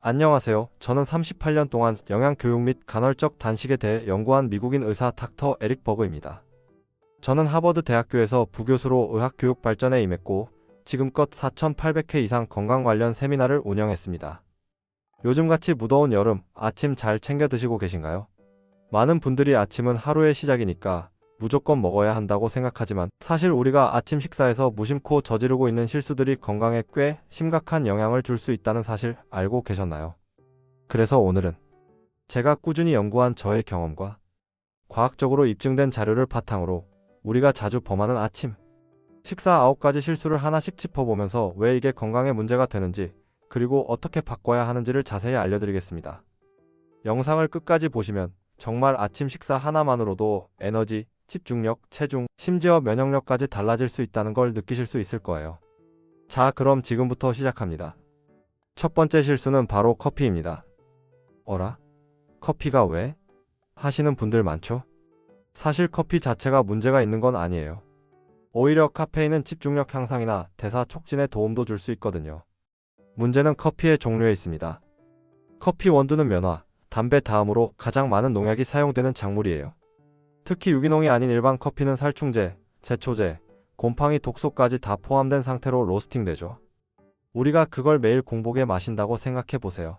안녕하세요. 저는 38년 동안 영양교육 및 간헐적 단식에 대해 연구한 미국인 의사 닥터 에릭 버그입니다. 저는 하버드 대학교에서 부교수로 의학교육 발전에 임했고, 지금껏 4,800회 이상 건강 관련 세미나를 운영했습니다. 요즘같이 무더운 여름, 아침 잘 챙겨 드시고 계신가요? 많은 분들이 아침은 하루의 시작이니까 무조건 먹어야 한다고 생각하지만, 사실 우리가 아침 식사에서 무심코 저지르고 있는 실수들이 건강에 꽤 심각한 영향을 줄 수 있다는 사실 알고 계셨나요? 그래서 오늘은 제가 꾸준히 연구한 저의 경험과 과학적으로 입증된 자료를 바탕으로 우리가 자주 범하는 아침 식사 9가지 실수를 하나씩 짚어보면서 왜 이게 건강에 문제가 되는지, 그리고 어떻게 바꿔야 하는지를 자세히 알려드리겠습니다. 영상을 끝까지 보시면 정말 아침 식사 하나만으로도 에너지, 집중력, 체중, 심지어 면역력까지 달라질 수 있다는 걸 느끼실 수 있을 거예요. 자, 그럼 지금부터 시작합니다. 첫 번째 실수는 바로 커피입니다. 어라? 커피가 왜? 하시는 분들 많죠? 사실 커피 자체가 문제가 있는 건 아니에요. 오히려 카페인은 집중력 향상이나 대사 촉진에 도움도 줄 수 있거든요. 문제는 커피의 종류에 있습니다. 커피 원두는 면화, 담배 다음으로 가장 많은 농약이 사용되는 작물이에요. 특히 유기농이 아닌 일반 커피는 살충제, 제초제, 곰팡이 독소까지 다 포함된 상태로 로스팅되죠. 우리가 그걸 매일 공복에 마신다고 생각해 보세요.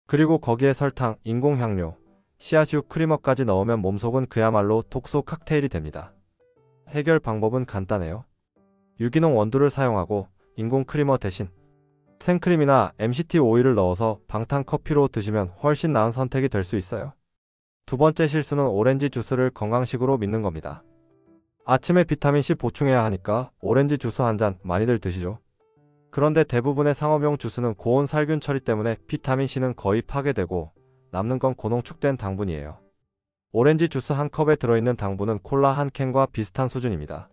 그리고 거기에 설탕, 인공향료, 씨앗유 크리머까지 넣으면 몸속은 그야말로 독소 칵테일이 됩니다. 해결 방법은 간단해요. 유기농 원두를 사용하고 인공 크리머 대신 생크림이나 MCT 오일을 넣어서 방탄 커피로 드시면 훨씬 나은 선택이 될 수 있어요. 두 번째 실수는 오렌지 주스를 건강식으로 믿는 겁니다. 아침에 비타민C 보충해야 하니까 오렌지 주스 한 잔 많이들 드시죠? 그런데 대부분의 상업용 주스는 고온 살균 처리 때문에 비타민C는 거의 파괴되고 남는 건 고농축된 당분이에요. 오렌지 주스 한 컵에 들어있는 당분은 콜라 한 캔과 비슷한 수준입니다.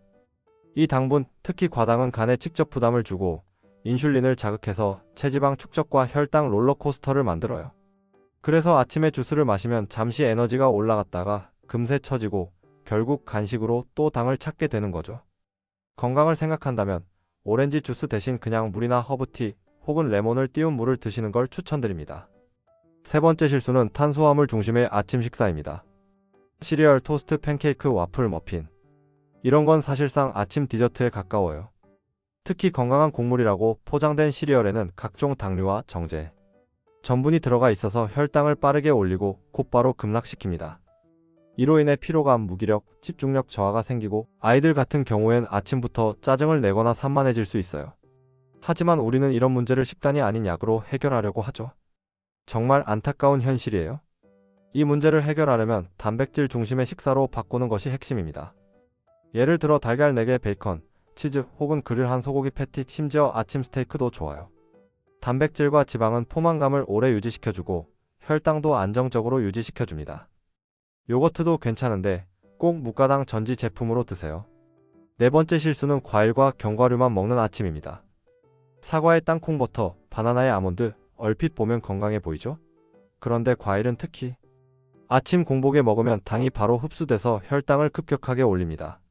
이 당분, 특히 과당은 간에 직접 부담을 주고 인슐린을 자극해서 체지방 축적과 혈당 롤러코스터를 만들어요. 그래서 아침에 주스를 마시면 잠시 에너지가 올라갔다가 금세 처지고 결국 간식으로 또 당을 찾게 되는 거죠. 건강을 생각한다면 오렌지 주스 대신 그냥 물이나 허브티 혹은 레몬을 띄운 물을 드시는 걸 추천드립니다. 세 번째 실수는 탄수화물 중심의 아침 식사입니다. 시리얼, 토스트, 팬케이크, 와플, 머핀. 이런 건 사실상 아침 디저트에 가까워요. 특히 건강한 곡물이라고 포장된 시리얼에는 각종 당류와 정제, 전분이 들어가 있어서 혈당을 빠르게 올리고 곧바로 급락시킵니다. 이로 인해 피로감, 무기력, 집중력 저하가 생기고 아이들 같은 경우엔 아침부터 짜증을 내거나 산만해질 수 있어요. 하지만 우리는 이런 문제를 식단이 아닌 약으로 해결하려고 하죠. 정말 안타까운 현실이에요. 이 문제를 해결하려면 단백질 중심의 식사로 바꾸는 것이 핵심입니다. 예를 들어 달걀 4개, 베이컨, 치즈 혹은 그릴 한 소고기 패티, 심지어 아침 스테이크도 좋아요. 단백질과 지방은 포만감을 오래 유지시켜주고 혈당도 안정적으로 유지시켜줍니다. 요거트도 괜찮은데 꼭 무가당 전지 제품으로 드세요. 네 번째 실수는 과일과 견과류만 먹는 아침입니다. 사과에 땅콩버터, 바나나에 아몬드, 얼핏 보면 건강해 보이죠? 그런데 과일은 특히 아침 공복에 먹으면 당이 바로 흡수돼서 혈당을 급격하게 올립니다.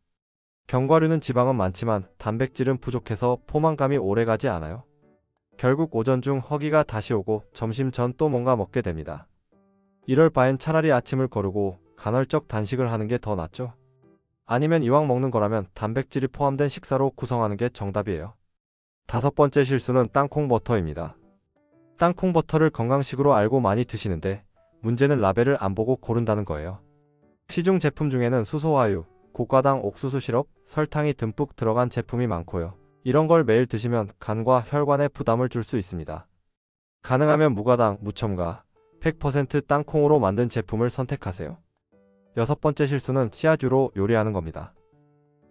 견과류는 지방은 많지만 단백질은 부족해서 포만감이 오래가지 않아요. 결국 오전 중 허기가 다시 오고 점심 전 또 뭔가 먹게 됩니다. 이럴 바엔 차라리 아침을 거르고 간헐적 단식을 하는 게 더 낫죠. 아니면 이왕 먹는 거라면 단백질이 포함된 식사로 구성하는 게 정답이에요. 다섯 번째 실수는 땅콩버터입니다. 땅콩버터를 건강식으로 알고 많이 드시는데 문제는 라벨을 안 보고 고른다는 거예요. 시중 제품 중에는 수소화유, 고가당 옥수수 시럽, 설탕이 듬뿍 들어간 제품이 많고요. 이런 걸 매일 드시면 간과 혈관에 부담을 줄 수 있습니다. 가능하면 무가당, 무첨가, 100% 땅콩으로 만든 제품을 선택하세요. 여섯 번째 실수는 씨앗유로 요리하는 겁니다.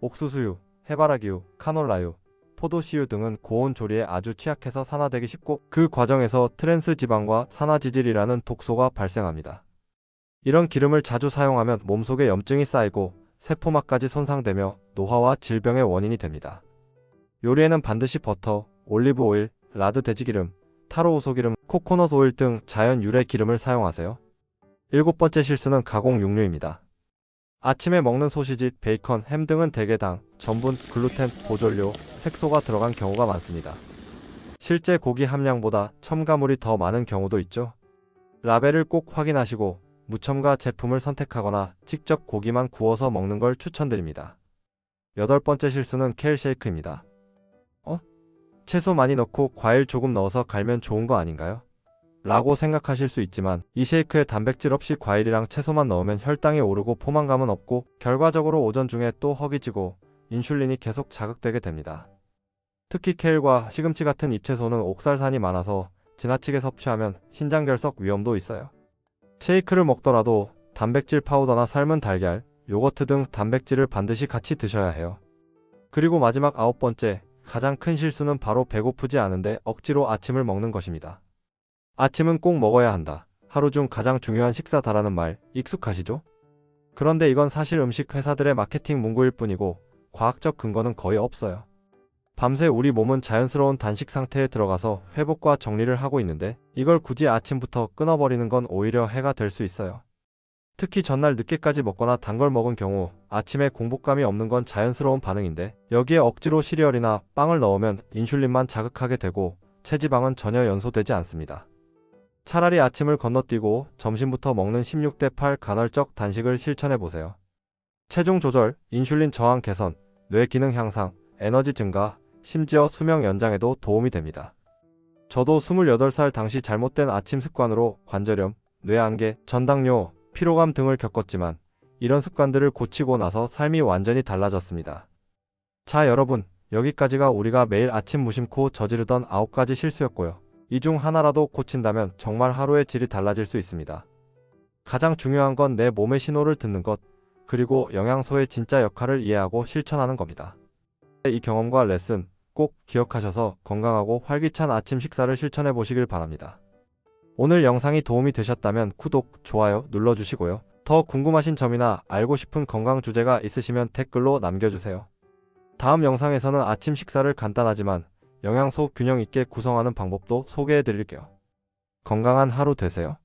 옥수수유, 해바라기유, 카놀라유, 포도씨유 등은 고온 조리에 아주 취약해서 산화되기 쉽고 그 과정에서 트랜스 지방과 산화지질이라는 독소가 발생합니다. 이런 기름을 자주 사용하면 몸속에 염증이 쌓이고 세포막까지 손상되며 노화와 질병의 원인이 됩니다. 요리에는 반드시 버터, 올리브 오일, 라드 돼지기름, 타로 우소기름, 코코넛 오일 등 자연 유래 기름을 사용하세요. 일곱 번째 실수는 가공 육류입니다. 아침에 먹는 소시지, 베이컨, 햄 등은 대개 당, 전분, 글루텐, 보존료, 색소가 들어간 경우가 많습니다. 실제 고기 함량보다 첨가물이 더 많은 경우도 있죠. 라벨을 꼭 확인하시고 무첨가 제품을 선택하거나 직접 고기만 구워서 먹는 걸 추천드립니다. 여덟 번째 실수는 켈 쉐이크입니다. 채소 많이 넣고 과일 조금 넣어서 갈면 좋은 거 아닌가요? 라고 생각하실 수 있지만 이 쉐이크에 단백질 없이 과일이랑 채소만 넣으면 혈당이 오르고 포만감은 없고 결과적으로 오전 중에 또 허기지고 인슐린이 계속 자극되게 됩니다. 특히 케일과 시금치 같은 잎채소는 옥살산이 많아서 지나치게 섭취하면 신장결석 위험도 있어요. 쉐이크를 먹더라도 단백질 파우더나 삶은 달걀, 요거트 등 단백질을 반드시 같이 드셔야 해요. 그리고 마지막 아홉 번째, 가장 큰 실수는 바로 배고프지 않은데 억지로 아침을 먹는 것입니다. 아침은 꼭 먹어야 한다. 하루 중 가장 중요한 식사다라는 말 익숙하시죠? 그런데 이건 사실 음식 회사들의 마케팅 문구일 뿐이고 과학적 근거는 거의 없어요. 밤새 우리 몸은 자연스러운 단식 상태에 들어가서 회복과 정리를 하고 있는데 이걸 굳이 아침부터 끊어버리는 건 오히려 해가 될 수 있어요. 특히 전날 늦게까지 먹거나 단 걸 먹은 경우 아침에 공복감이 없는 건 자연스러운 반응인데 여기에 억지로 시리얼이나 빵을 넣으면 인슐린만 자극하게 되고 체지방은 전혀 연소되지 않습니다. 차라리 아침을 건너뛰고 점심부터 먹는 16대 8 간헐적 단식을 실천해보세요. 체중 조절, 인슐린 저항 개선, 뇌 기능 향상, 에너지 증가, 심지어 수명 연장에도 도움이 됩니다. 저도 28살 당시 잘못된 아침 습관으로 관절염, 뇌안개, 전당뇨, 피로감 등을 겪었지만 이런 습관들을 고치고 나서 삶이 완전히 달라졌습니다. 자, 여러분, 여기까지가 우리가 매일 아침 무심코 저지르던 9가지 실수였고요. 이 중 하나라도 고친다면 정말 하루의 질이 달라질 수 있습니다. 가장 중요한 건 내 몸의 신호를 듣는 것, 그리고 영양소의 진짜 역할을 이해하고 실천하는 겁니다. 이 경험과 레슨 꼭 기억하셔서 건강하고 활기찬 아침 식사를 실천해 보시길 바랍니다. 오늘 영상이 도움이 되셨다면 구독, 좋아요 눌러주시고요. 더 궁금하신 점이나 알고 싶은 건강 주제가 있으시면 댓글로 남겨주세요. 다음 영상에서는 아침 식사를 간단하지만 영양소 균형 있게 구성하는 방법도 소개해 드릴게요. 건강한 하루 되세요.